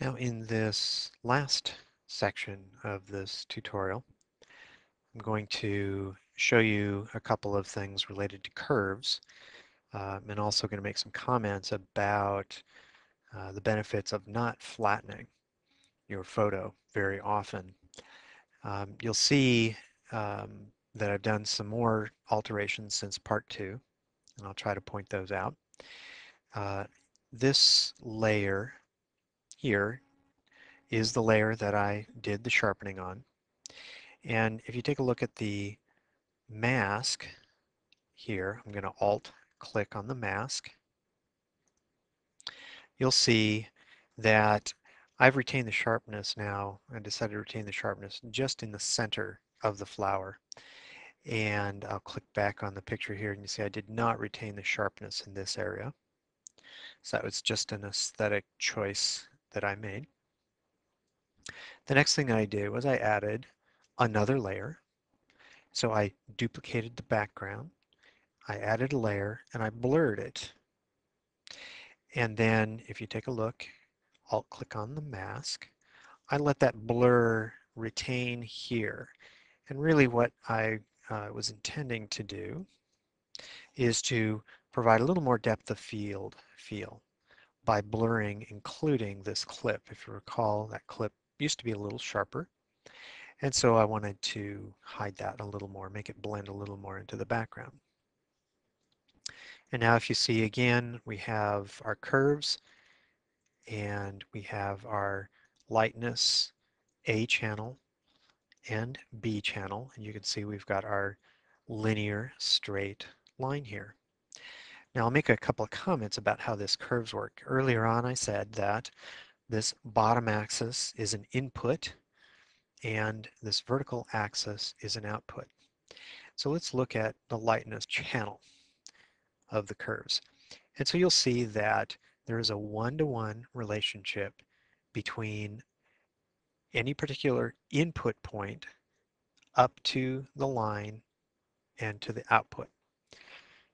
Now in this last section of this tutorial, I'm going to show you a couple of things related to curves, and also going to make some comments about the benefits of not flattening your photo very often. You'll see that I've done some more alterations since part 2, and I'll try to point those out. This layer here is the layer that I did the sharpening on. And if you take a look at the mask here, I'm going to Alt click on the mask. You'll see that I've retained the sharpness now. I decided to retain the sharpness just in the center of the flower. And I'll click back on the picture here and you see I did not retain the sharpness in this area. So that was just an aesthetic choice that I made. The next thing I did was I added another layer. So I duplicated the background, I added a layer, and I blurred it. And then if you take a look, I'll click on the mask. I let that blur retain here. And really what I was intending to do is to provide a little more depth of field feel by blurring, including this clip. If you recall, that clip used to be a little sharper. And so I wanted to hide that a little more, make it blend a little more into the background. And now if you see again, we have our curves and we have our lightness A channel and B channel. And you can see we've got our linear straight line here. Now I'll make a couple of comments about how this curves work. Earlier on I said that this bottom axis is an input and this vertical axis is an output. So let's look at the lightness channel of the curves. And so you'll see that there is a one-to-one relationship between any particular input point up to the line and to the output.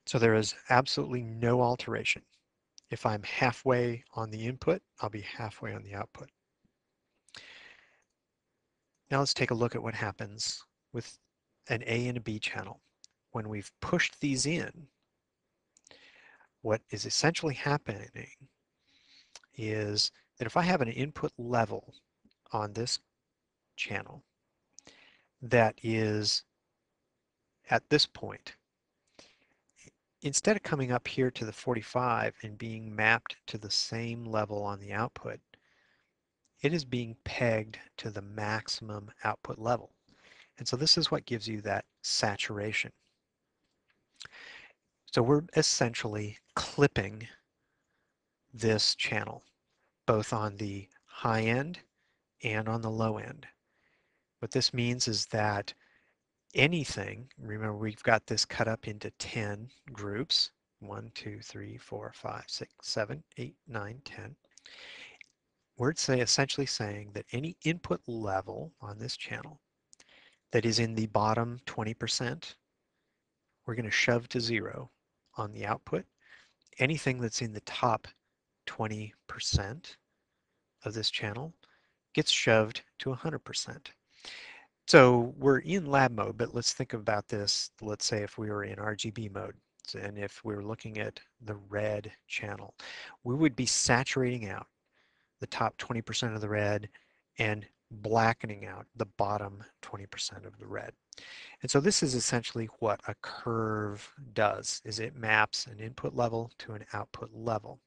So there is absolutely no alteration. If I'm halfway on the input, I'll be halfway on the output. Now let's take a look at what happens with an A and a B channel. When we've pushed these in, what is essentially happening is that if I have an input level on this channel that is at this point, instead of coming up here to the 45 and being mapped to the same level on the output, it is being pegged to the maximum output level. And so this is what gives you that saturation. So we're essentially clipping this channel, both on the high end and on the low end. What this means is that anything, remember we've got this cut up into 10 groups, 1, 2, 3, 4, 5, 6, 7, 8, 9, 10. We're essentially saying that any input level on this channel that is in the bottom 20%, we're going to shove to 0 on the output. Anything that's in the top 20% of this channel gets shoved to 100%. So we're in lab mode, but let's think about this. Let's say if we were in RGB mode, and if we were looking at the red channel, we would be saturating out the top 20% of the red and blackening out the bottom 20% of the red. And so this is essentially what a curve does, is it maps an input level to an output level.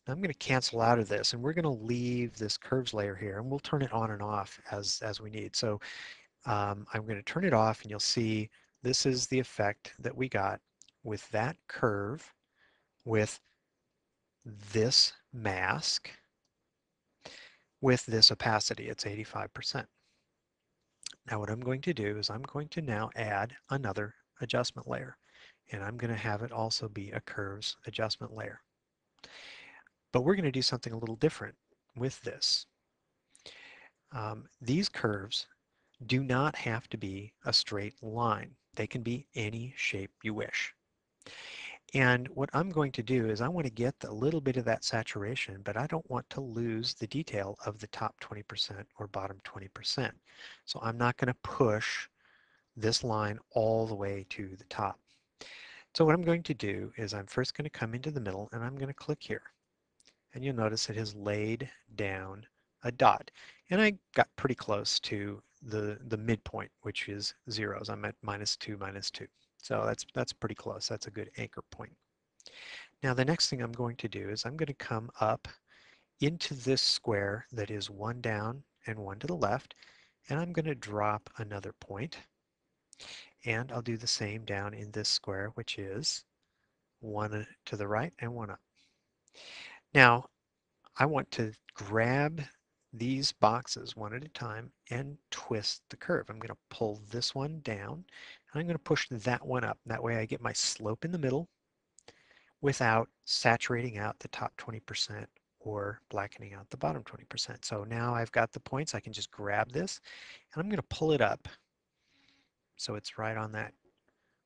Now I'm going to cancel out of this and we're going to leave this curves layer here and we'll turn it on and off as we need. So I'm going to turn it off and you'll see this is the effect that we got with that curve with this mask with this opacity. It's 85%. Now what I'm going to do is I'm going to now add another adjustment layer and I'm going to have it also be a curves adjustment layer. But we're going to do something a little different with this. These curves do not have to be a straight line. They can be any shape you wish. And what I'm going to do is I want to get a little bit of that saturation, but I don't want to lose the detail of the top 20% or bottom 20%. So I'm not going to push this line all the way to the top. So what I'm going to do is I'm first going to come into the middle and I'm going to click here. And you'll notice it has laid down a dot. And I got pretty close to the midpoint, which is zeros. I'm at -2, -2. So that's pretty close. That's a good anchor point. Now the next thing I'm going to do is I'm going to come up into this square that is one down and one to the left, and I'm going to drop another point, and I'll do the same down in this square, which is one to the right and one up. Now I want to grab these boxes one at a time and twist the curve. I'm going to pull this one down, and I'm going to push that one up. That way I get my slope in the middle without saturating out the top 20% or blackening out the bottom 20%. So now I've got the points. I can just grab this and I'm going to pull it up so it's right on that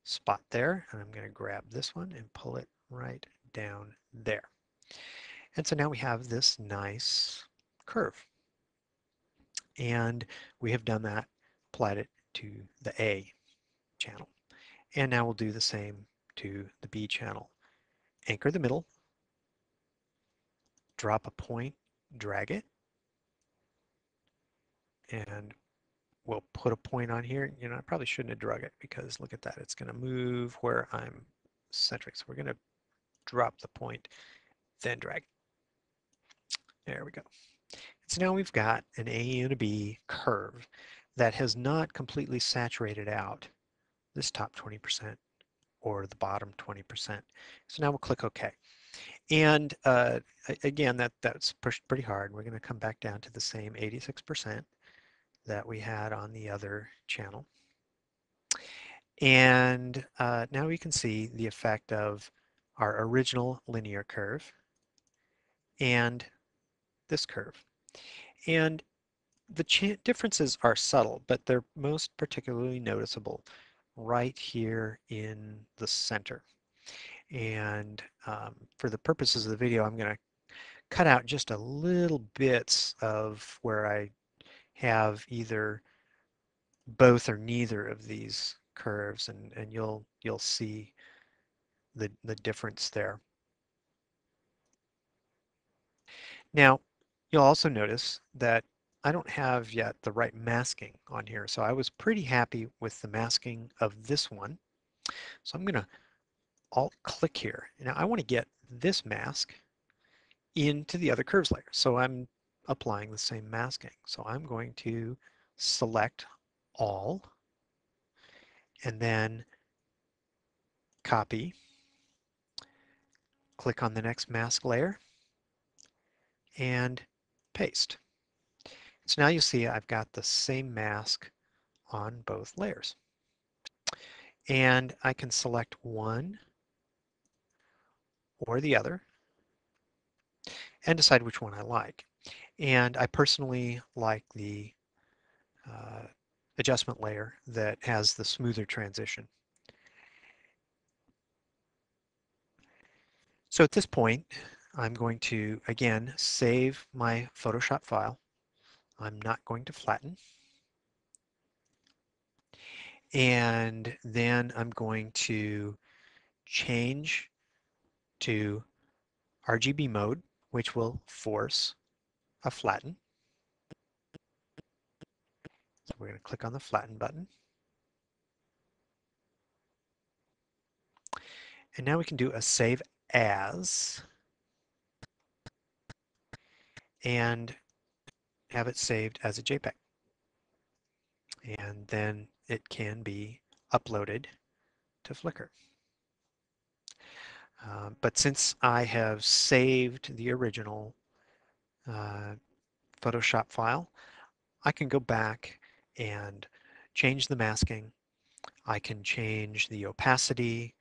spot there. And I'm going to grab this one and pull it right down there. And so now we have this nice curve. And we have done that, applied it to the A channel. And now we'll do the same to the B channel. Anchor the middle, drop a point, drag it, and we'll put a point on here. You know, I probably shouldn't have drug it because look at that. It's going to move where I'm centric. So we're going to drop the point, then drag. There we go. So now we've got an A and a B curve that has not completely saturated out this top 20% or the bottom 20%. So now we'll click OK. And again, that's pushed pretty hard. We're going to come back down to the same 86% that we had on the other channel. And now we can see the effect of our original linear curve and this curve. And the differences are subtle, but they're most particularly noticeable right here in the center. And for the purposes of the video, I'm going to cut out just a little bits of where I have either both or neither of these curves, and you'll see the difference there. Now, you'll also notice that I don't have yet the right masking on here, so I was pretty happy with the masking of this one. So I'm going to Alt-click here. Now I want to get this mask into the other curves layer, so I'm applying the same masking. So I'm going to select all, and then copy, click on the next mask layer, and paste. So now you see I've got the same mask on both layers. And I can select one or the other and decide which one I like. And I personally like the uh, adjustment layer that has the smoother transition. So at this point, I'm going to, again, save my Photoshop file. I'm not going to flatten. And then I'm going to change to RGB mode, which will force a flatten. So we're going to click on the flatten button. And now we can do a save as and have it saved as a JPEG. And then it can be uploaded to Flickr. But since I have saved the original uh, Photoshop file, I can go back and change the masking. I can change the opacity.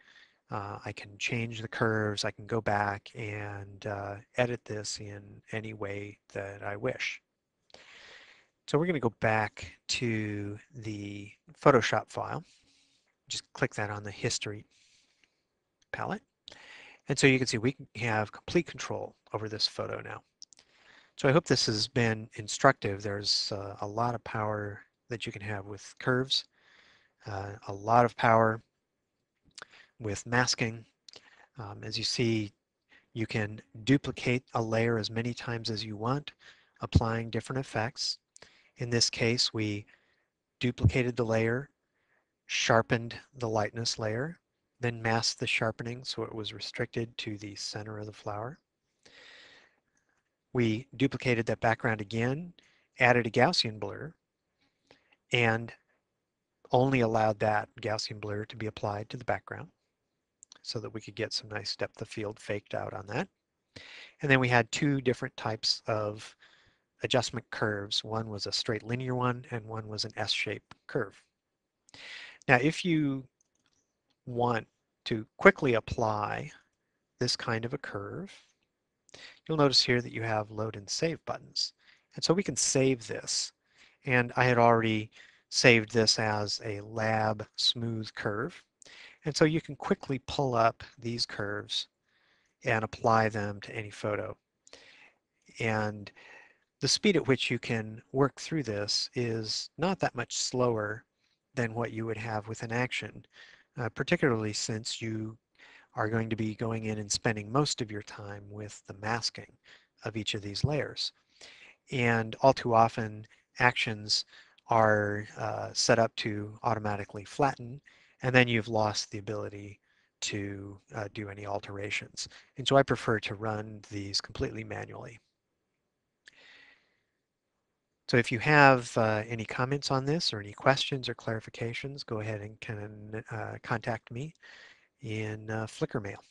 I can change the curves. I can go back and edit this in any way that I wish. So we're going to go back to the Photoshop file. Just click that on the history palette. And so you can see we can have complete control over this photo now. So I hope this has been instructive. There's a lot of power that you can have with curves, a lot of power with masking. As you see, you can duplicate a layer as many times as you want, applying different effects. In this case, we duplicated the layer, sharpened the lightness layer, then masked the sharpening so it was restricted to the center of the flower. We duplicated that background again, added a Gaussian blur, and only allowed that Gaussian blur to be applied to the background so that we could get some nice depth of field faked out on that. And then we had two different types of adjustment curves. One was a straight linear one and one was an S-shaped curve. Now if you want to quickly apply this kind of a curve, you'll notice here that you have load and save buttons. And so we can save this. And I had already saved this as a lab smooth curve. And so you can quickly pull up these curves and apply them to any photo. And the speed at which you can work through this is not that much slower than what you would have with an action, particularly since you are going to be going in and spending most of your time with the masking of each of these layers. And all too often, actions are set up to automatically flatten, and then you've lost the ability to do any alterations. And so I prefer to run these completely manually. So if you have any comments on this or any questions or clarifications, go ahead and contact me in Flickr mail.